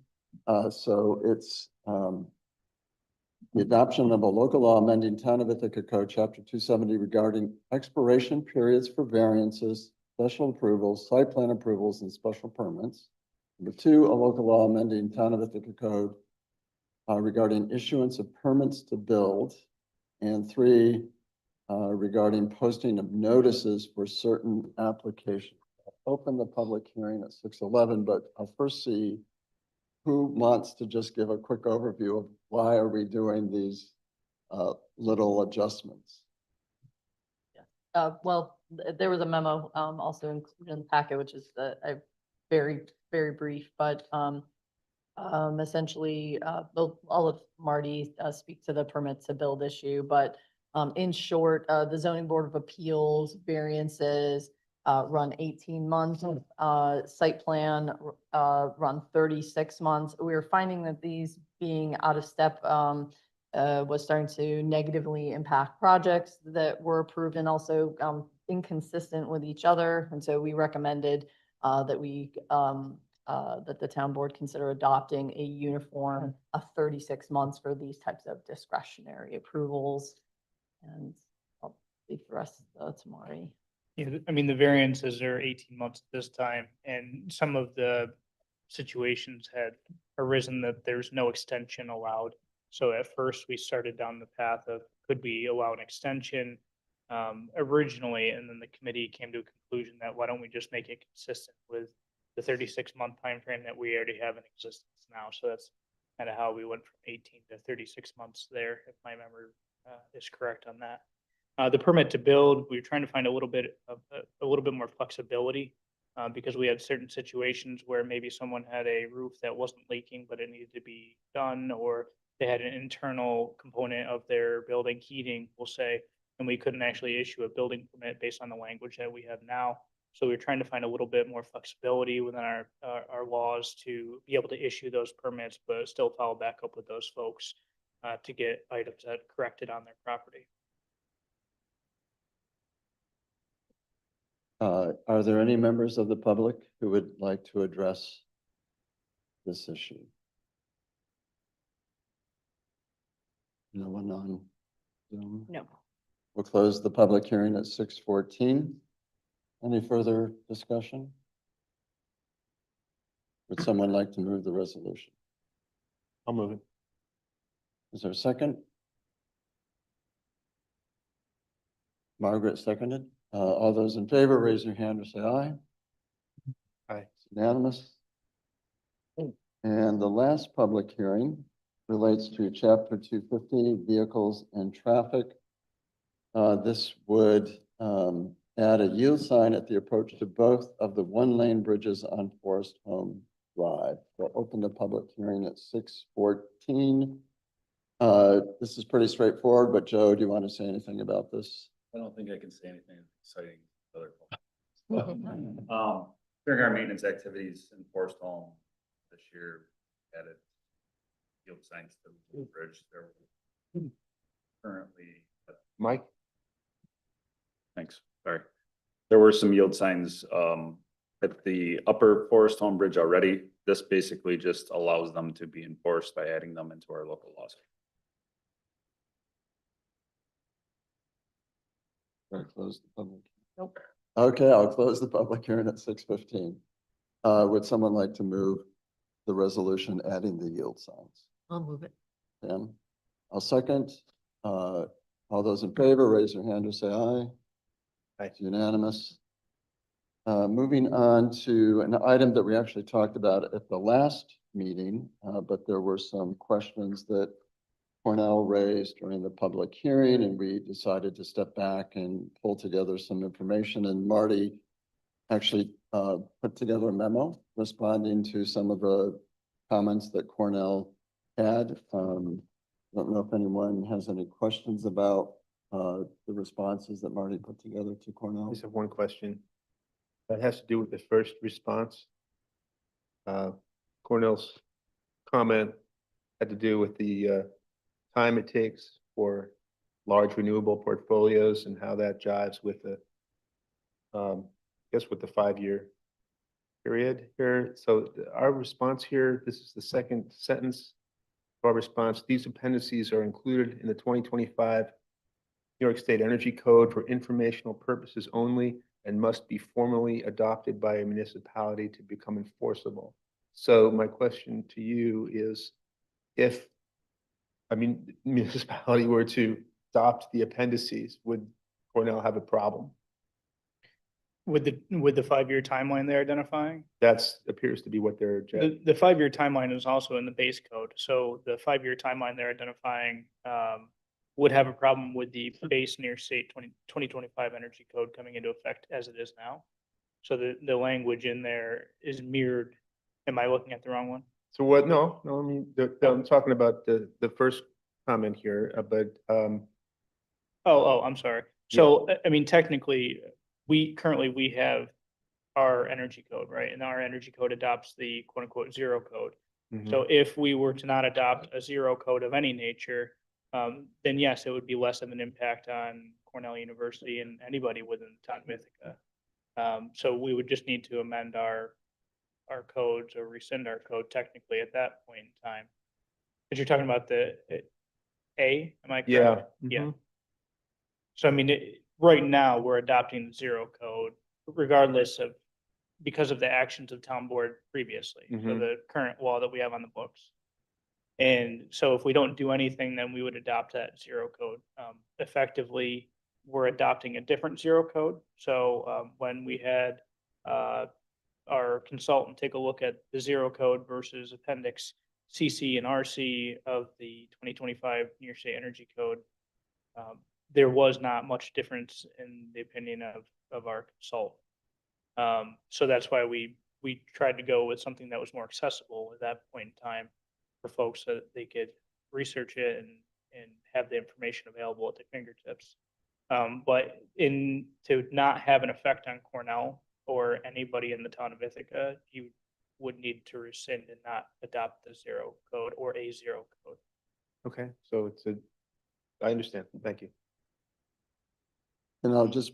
So it's the adoption of a local law amending Town of Ithaca Code, Chapter 270, regarding expiration periods for variances, special approvals, site plan approvals, and special permits. Number 2, a local law amending Town of Ithaca Code regarding issuance of permits to build. And 3, regarding posting of notices for certain applications. I'll open the public hearing at 6:11, but I'll first see who wants to just give a quick overview of why are we doing these little adjustments. Well, there was a memo also included in the packet, which is very, very brief, but essentially, I'll let Marty speak to the permit to build issue, but in short, the zoning board of appeals variances run 18 months, site plan run 36 months. We were finding that these being out of step was starting to negatively impact projects that were approved and also inconsistent with each other. And so we recommended that that the town board consider adopting a uniform of 36 months for these types of discretionary approvals. And I'll leave the rest to Marty. Yeah, I mean, the variances are 18 months at this time, and some of the situations had arisen that there's no extension allowed. So at first, we started down the path of, could we allow an extension originally, and then the committee came to a conclusion that why don't we just make it consistent with the 36-month time frame that we already have in existence now. So that's kind of how we went from 18 to 36 months there, if my memory is correct on that. The permit to build, we were trying to find a little bit more flexibility because we had certain situations where maybe someone had a roof that wasn't leaking, but it needed to be done, or they had an internal component of their building heating, we'll say, and we couldn't actually issue a building permit based on the language that we have now. So we were trying to find a little bit more flexibility within our laws to be able to issue those permits, but still follow back up with those folks to get items that corrected on their property. Are there any members of the public who would like to address this issue? No one on Zoom? No. We'll close the public hearing at 6:14. Any further discussion? Would someone like to move the resolution? I'll move it. Is there a second? Margaret seconded. All those in favor, raise your hand or say aye. Aye. It's unanimous. And the last public hearing relates to chapter 250, vehicles and traffic. This would add a yield sign at the approach to both of the one-lane bridges on Forest Home Drive. We'll open the public hearing at 6:14. This is pretty straightforward, but Joe, do you want to say anything about this? I don't think I can say anything exciting. During our maintenance activities in Forest Home this year, added yield signs to the bridge. There were currently, Mike? thanks, sorry. There were some yield signs at the upper Forest Home Bridge already. This basically just allows them to be enforced by adding them into our local laws. Should I close the public? Nope. Okay, I'll close the public hearing at 6:15. Would someone like to move the resolution adding the yield signs? I'll move it. Pam? I'll second. All those in favor, raise your hand or say aye. Aye. It's unanimous. Moving on to an item that we actually talked about at the last meeting, but there were some questions that Cornell raised during the public hearing, and we decided to step back and pull together some information. And Marty actually put together a memo responding to some of the comments that Cornell had. I don't know if anyone has any questions about the responses that Marty put together to I Cornell. just have one question. That has to do with the first response. Cornell's comment had to do with the time it takes for large renewable portfolios and how that jives with the, I guess with the 5-year period here. So our response here, this is the second sentence of our response. These appendices are included in the 2025 New York State Energy Code for informational purposes only and must be formally adopted by a municipality to become enforceable. So my question to you is, if, I mean, municipality were to adopt the appendices, would Cornell have a problem? With the 5-year timeline they're identifying? That's appears to be what they're. The 5-year timeline is also in the base code. So the 5-year timeline they're identifying would have a problem with the base New York State 2025 energy code coming into effect as it is now. So the language in there is mirrored. Am I looking at the wrong one? So what, no, I mean, I'm talking about the first comment here, but, I'm sorry. So, I mean, technically, we have our energy code, right? And our energy code adopts the quote unquote zero code. mhm. So if we were to not adopt a zero code of any nature, then yes, it would be less of an impact on Cornell University and anybody within the town of Ithaca. So we would just need to amend our codes or rescind our code technically at that point in time. But you're talking about the A, am I correct? Yeah. Yeah. mhm. So I mean, right now, we're adopting the zero code regardless of, because of the actions of town board previously. So Mhm. the current law that we have on the books. And so if we don't do anything, then we would adopt that zero code. Effectively, we're adopting a different zero code. So when we had our consultant take a look at the zero code versus appendix CC and RC of the 2025 New York State Energy Code, there was not much difference in the opinion of our consultant. So that's why we tried to go with something that was more accessible at that point in time for folks so that they could research it and have the information available at their fingertips. But to not have an effect on Cornell or anybody in the town of Ithaca, you would need to rescind and not adopt the zero code or a zero code. Okay, so I understand. Thank you. And I'll just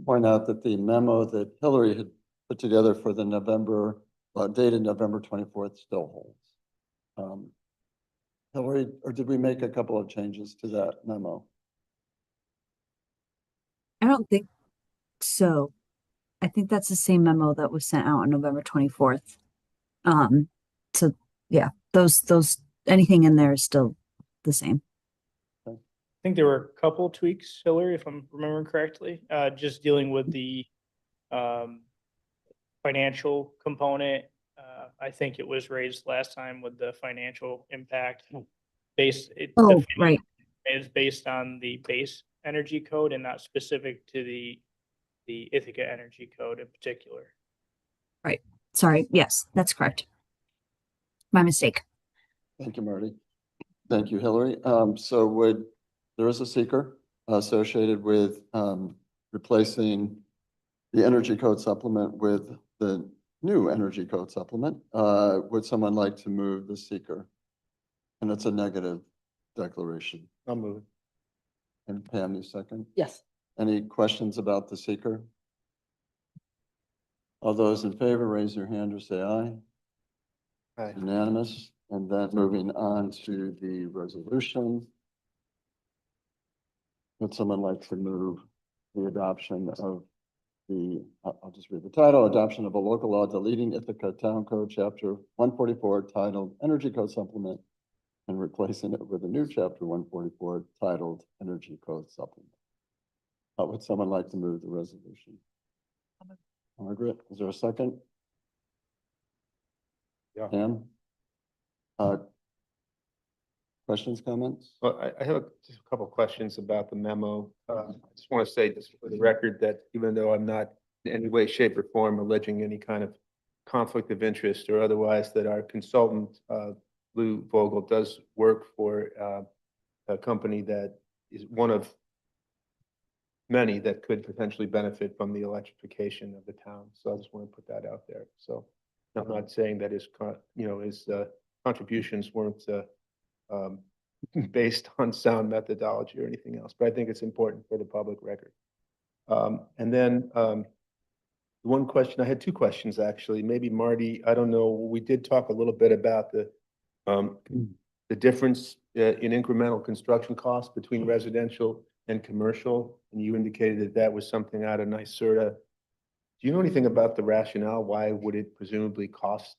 point out that the memo that Hillary had put together for the November, dated November 24th still holds. Hillary, or did we make a couple of changes to that memo? I don't think so. I think that's the same memo that was sent out on November 24th. So yeah, those, anything in there is still the same. I think there were a couple tweaks, Hillary, if I'm remembering correctly, just dealing with the financial component. I think it was raised last time with the financial impact based. Oh, right. Is based on the base energy code and not specific to the Ithaca Energy Code in particular. Right. Sorry. Yes, that's correct. My mistake. Thank you, Marty. Thank you, Hillary. So there is a seeker associated with replacing the energy code supplement with the new energy code supplement. Would someone like to move the seeker? And it's a negative declaration. I'll move it. And Pam, you second? Yes. Any questions about the seeker? All those in favor, raise your hand or say aye. Aye. Unanimous. And then moving on to the resolution. Would someone like to move the adoption of I'll just read the title, adoption of a local law deleting Ithaca Town Code, Chapter 144, titled Energy Code Supplement, and replacing it with a new Chapter 144 titled Energy Code Supplement. Would someone like to move the resolution? Margaret, is there a second? Yeah. Pam? Questions, comments? Well, I have just a couple of questions about the memo. I just want to say just for the record that even though I'm not in any way, shape or form alleging any kind of conflict of interest or otherwise, that our consultant, Lou Vogel, does work for a company that is one of many that could potentially benefit from the electrification of the town. So I just want to put that out there. So I'm not saying that his contributions weren't based on sound methodology or anything else, but I think it's important for the public record. And then one question, I had two questions actually. Maybe Marty, I don't know, we did talk a little bit about the difference in incremental construction costs between residential and commercial, and you indicated that that was something out of NYSERDA. Do you know anything about the rationale? Why would it presumably cost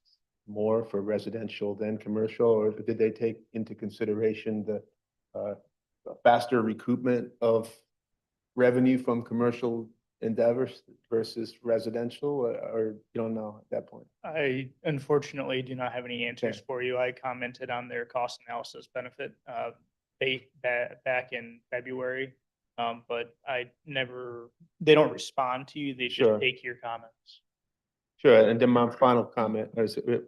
more for residential than commercial, or did they take into consideration the faster recoupment of revenue from commercial endeavors versus residential, or you don't know at that point? I unfortunately do not have any answers Okay. for you. I commented on their cost analysis benefit back in February. But they don't respond to you. They just Sure. take your comments. Sure, and then my final comment is a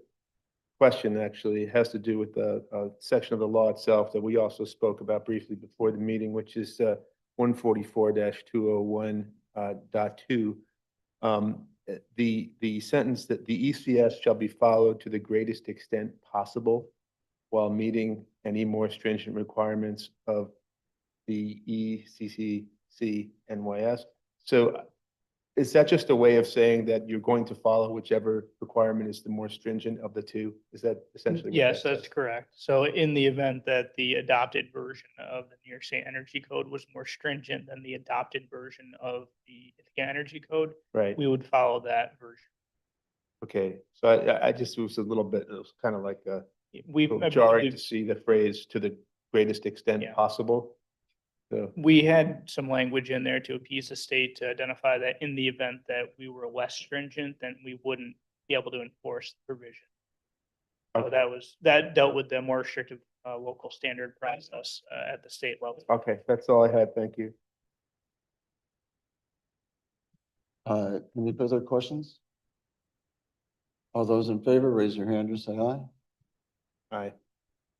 question actually has to do with the section of the law itself that we also spoke about briefly before the meeting, which is 144-201.2. The sentence that the ECS shall be followed to the greatest extent possible while meeting any more stringent requirements of the ECCC NYS. So is that just a way of saying that you're going to follow whichever requirement is the more stringent of the two? Is that essentially what Yes, that that's says? correct. So in the event that the adopted version of the New York State Energy Code was more stringent than the adopted version of the Ithaca Energy Code, Right, we would follow that version. okay. So I just was a little bit, it was kind of like a little I jarring believe- to see the phrase to the greatest extent Yeah. possible. So, We had some language in there to appease the state to identify that in the event that we were less stringent, then we wouldn't be able to enforce the provision. So that dealt with the more restrictive local standard process at the state level. okay, that's all I had. Thank you. Any further questions? All those in favor, raise your hand or say aye. Aye.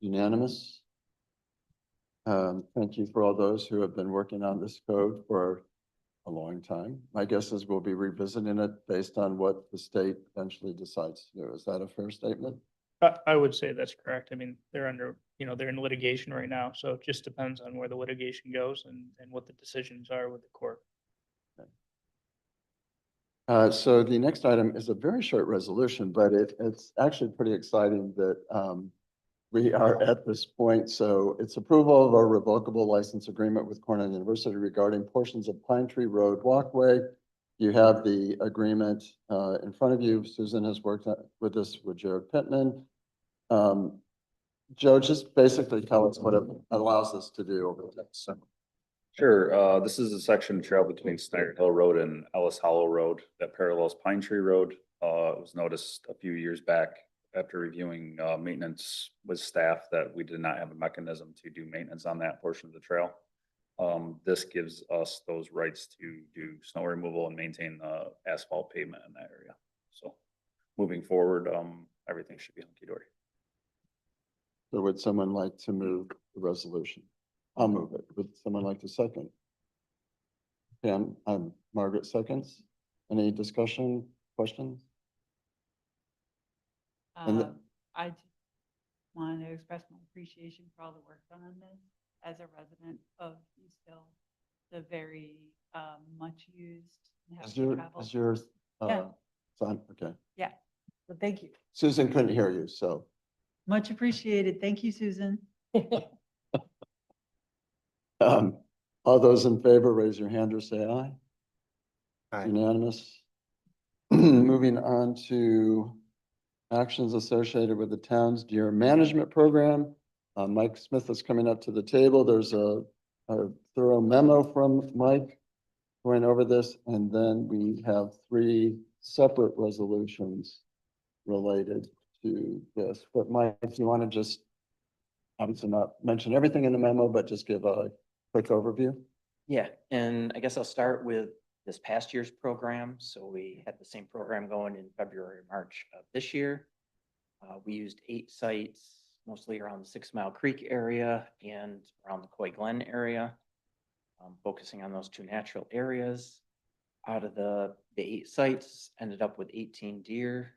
Unanimous. Thank you for all those who have been working on this code for a long time. My guess is we'll be revisiting it based on what the state eventually decides to do. Is that a fair statement? I would say that's correct. I mean, they're in litigation right now, so it just depends on where the litigation goes and what the decisions are with the court. So the next item is a very short resolution, but it's actually pretty exciting that we are at this point. So it's approval of a revocable license agreement with Cornell University regarding portions of Pine Tree Road walkway. You have the agreement in front of you. Susan has worked with this with Jared Pittman. Joe, just basically tell us what it allows us to do over the next summer. Sure, this is a section of trail between Snyder Hill Road and Ellis Hollow Road that parallels Pine Tree Road. It was noticed a few years back after reviewing maintenance with staff that we did not have a mechanism to do maintenance on that portion of the trail. This gives us those rights to do snow removal and maintain the asphalt pavement in that area. So moving forward, everything should be hunky-dory. So would someone like to move the resolution? I'll move it. Would someone like to second? Okay, Margaret seconds. Any discussion, questions? And the- I just want to express my appreciation for all the work done on this as a resident of Eastville. The very much used. and Is heavily your, traveled. is yours, Yeah. son? Okay. Yeah, so thank you. Susan couldn't hear you, so. Much appreciated. Thank you, Susan. All those in favor, raise your hand or say aye. Aye. Unanimous. Moving on to actions associated with the town's deer management program. Mike Smith is coming up to the table. There's a thorough memo from Mike going over this, and then we have 3 separate resolutions related to this. But Mike, if you want to just, obviously not mention everything in the memo, but just give a quick overview. Yeah, and I guess I'll start with this past year's program. So we had the same program going in February, March of this year. We used 8 sites, mostly around the 6 Mile Creek area and around the Coy Glen area, focusing on those 2 natural areas. Out of the 8 sites, ended up with 18 deer.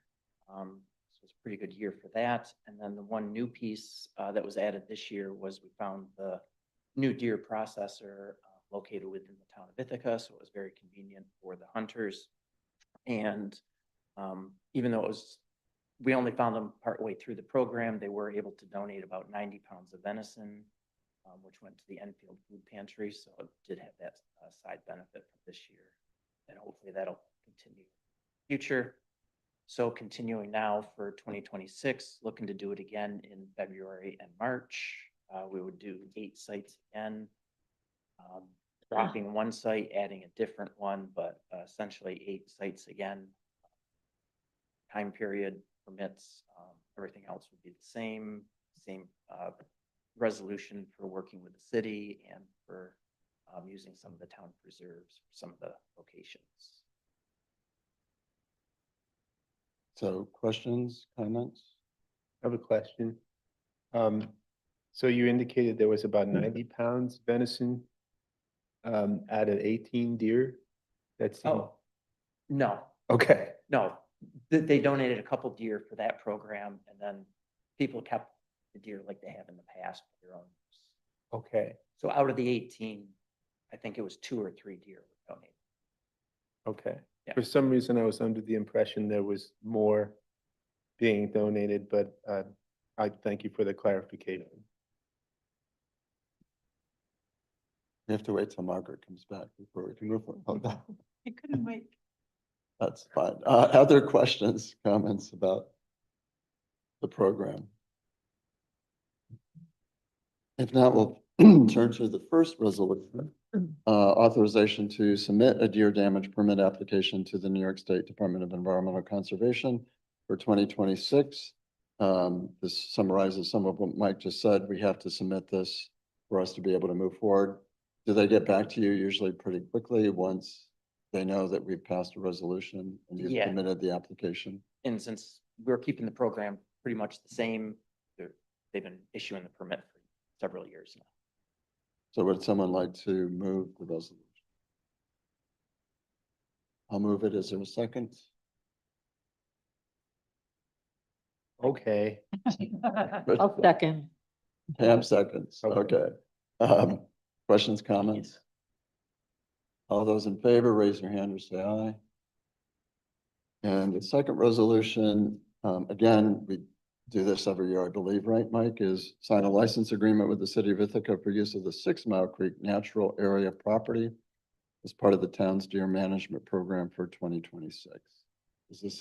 So it's a pretty good year for that. And then the one new piece that was added this year was we found the new deer processor located within the town of Ithaca, so it was very convenient for the hunters. And even though we only found them partway through the program, they were able to donate about 90 pounds of venison, which went to the Enfield Food Pantry, so it did have that side benefit for this year. And hopefully that'll continue in the future. So continuing now for 2026, looking to do it again in February and March. We would do 8 sites again, dropping one site, adding a different one, but essentially 8 sites again. Time period, permits, everything else would be the same resolution for working with the city and for using some of the town preserves, for some of the locations. So questions, comments? I have a question. So you indicated there was about 90 pounds venison out of 18 deer? That's No, okay. no, they donated a couple deer for that program, and then people kept the deer like they have in the past for their own use. Okay. So out of the 18, I think it was 2 or 3 deer were donated. Okay. Yeah. For some reason, I was under the impression there was more being donated, but I thank you for the clarification. We have to wait till Margaret comes back before we can move on. I couldn't wait. That's fine. Other questions, comments about the program? If not, we'll turn to the first resolution. Authorization to submit a deer damage permit application to the New York State Department of Environmental Conservation for 2026. This summarizes some of what Mike just said. We have to submit this for us to be able to move forward. Do they get back to you usually pretty quickly once they know that we've passed a resolution and you've Yeah. submitted the application? And since we're keeping the program pretty much the same, they've been issuing the permit for several years now. So would someone like to move the resolution? I'll move it. Is there a second? Okay. I'll second. Pam seconds. Okay. Questions, comments? All those in favor, raise your hand or say aye. And the second resolution, again, we do this every year, I believe, right, Mike, is sign a license agreement with the city of Ithaca for use of the 6 Mile Creek Natural Area Property as part of the town's deer management program for 2026. Is this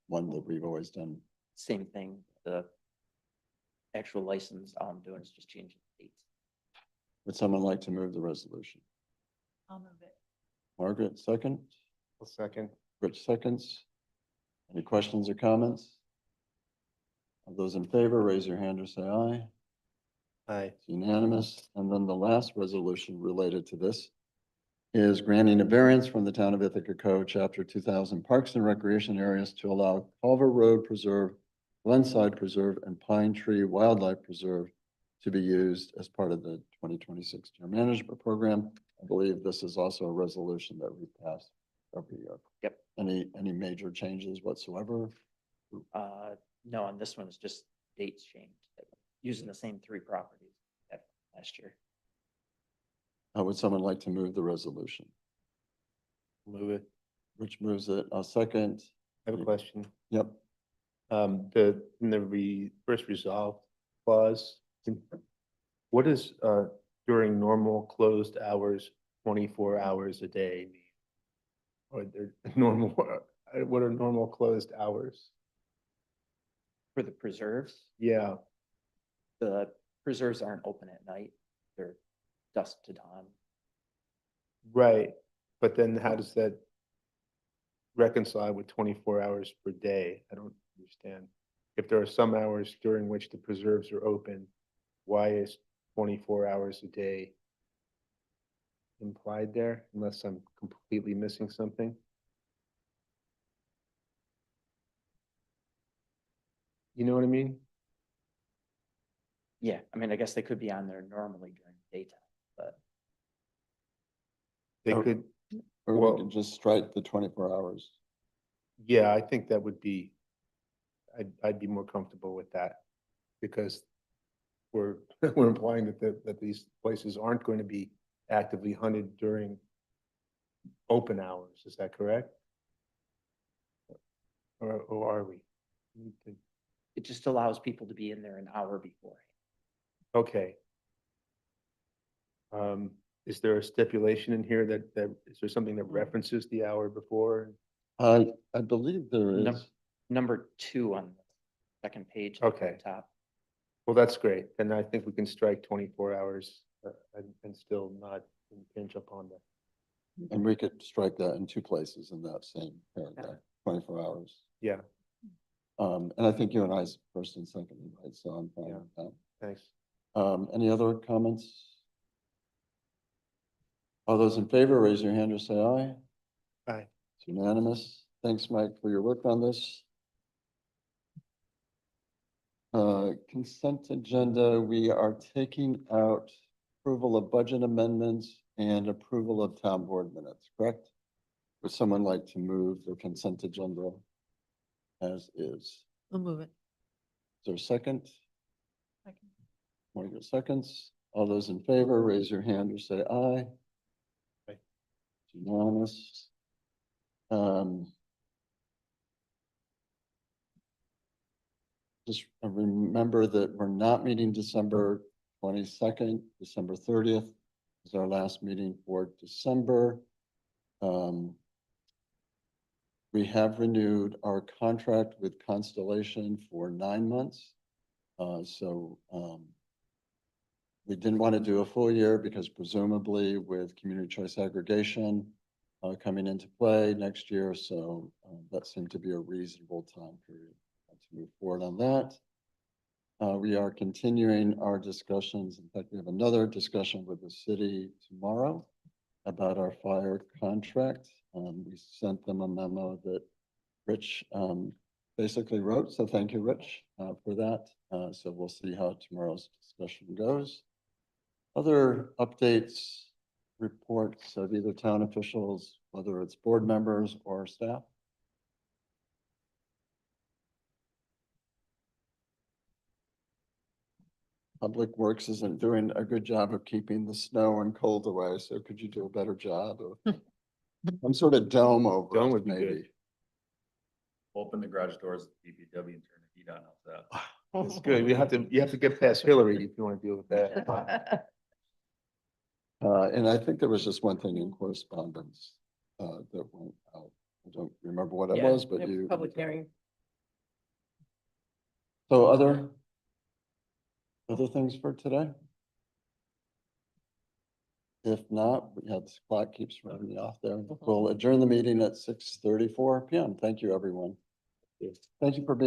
one that we've always done? Same thing, the actual license, all I'm doing is just changing the dates. Would someone like to move the resolution? I'll move it. Margaret, second. I'll second. Rich, seconds. Any questions or comments? All those in favor, raise your hand or say aye. Aye. It's unanimous. And then the last resolution related to this is granting a variance from the Town of Ithaca Code, Chapter 2000 Parks and Recreation Areas to allow Culver Road Preserve, Glenside Preserve, and Pine Tree Wildlife Preserve to be used as part of the 2026 Deer Management Program. I believe this is also a resolution that we pass every year. Yep. Any major changes whatsoever? No, on this one, it's just dates changed, using the same 3 properties that last year. Would someone like to move the resolution? Move it. Rich moves it. I'll second. I have a question. Yep. In the first resolve clause, what is, during normal closed hours, 24 hours a day mean? Or they're normal, what are normal closed hours? For the preserves, Yeah, the preserves aren't open at night. They're dusk to dawn. right. But then how does that reconcile with 24 hours per day? I don't understand. If there are some hours during which the preserves are open, why is 24 hours a day implied there, unless I'm completely missing something? You know what I mean? Yeah, I mean, I guess they could be on there normally during the daytime, but They Oh. could, Or Well- we can just strike the 24 hours. yeah, I think that would be, I'd be more comfortable with that. Because we're, we're implying that these places aren't going to be actively hunted during open hours, is that correct? Or are we? Need to- it just allows people to be in there an hour before. Okay. Is there a stipulation in here is there something that references the hour before? I believe there Num- is. Number 2 on the second page. at the Okay. Top. Well, that's great. Then I think we can strike 24 hours and still not impinge upon that. And we could strike that in 2 places in that same paragraph, 24 hours. Yeah, And I think you and I first and second, right? So I'm fine Yeah. with that. thanks. Any other comments? All those in favor, raise your hand or say aye. Aye. It's unanimous. Thanks, Mike, for your work on this. Consent agenda, we are taking out approval of budget amendments and approval of town board minutes, correct? Would someone like to move the consent agenda as is? We'll move it. Is there a second? Second. Margaret seconds. All those in favor, raise your hand or say aye. Aye. It's unanimous. Just remember that we're not meeting December 22nd, December 30th is our last meeting for December. We have renewed our contract with Constellation for 9 months. We didn't want to do a full year because presumably with community choice aggregation coming into play next year, so that seemed to be a reasonable time period to move forward on that. We are continuing our discussions. In fact, we have another discussion with the city tomorrow about our fire contract. We sent them a memo that Rich basically wrote, so thank you, Rich, for that. So we'll see how tomorrow's discussion goes. Other updates, reports of either town officials, whether it's board members or staff? Public Works isn't doing a good job of keeping the snow and cold away, so could you do a better job of some sort of dome over Dome it, would be good. maybe? Open the garage doors, at DPW and turn the heat on, how's that? It's good. You have to get past Hillary if you want to deal with that. And I think there was just one thing in correspondence, that went out. I don't remember what it Yeah, was, but yeah, you. Public hearing. So other things for today? If not, we have, the clock keeps running off there. We'll adjourn the meeting at 6:34 PM. Thank you, everyone. Thank you for being.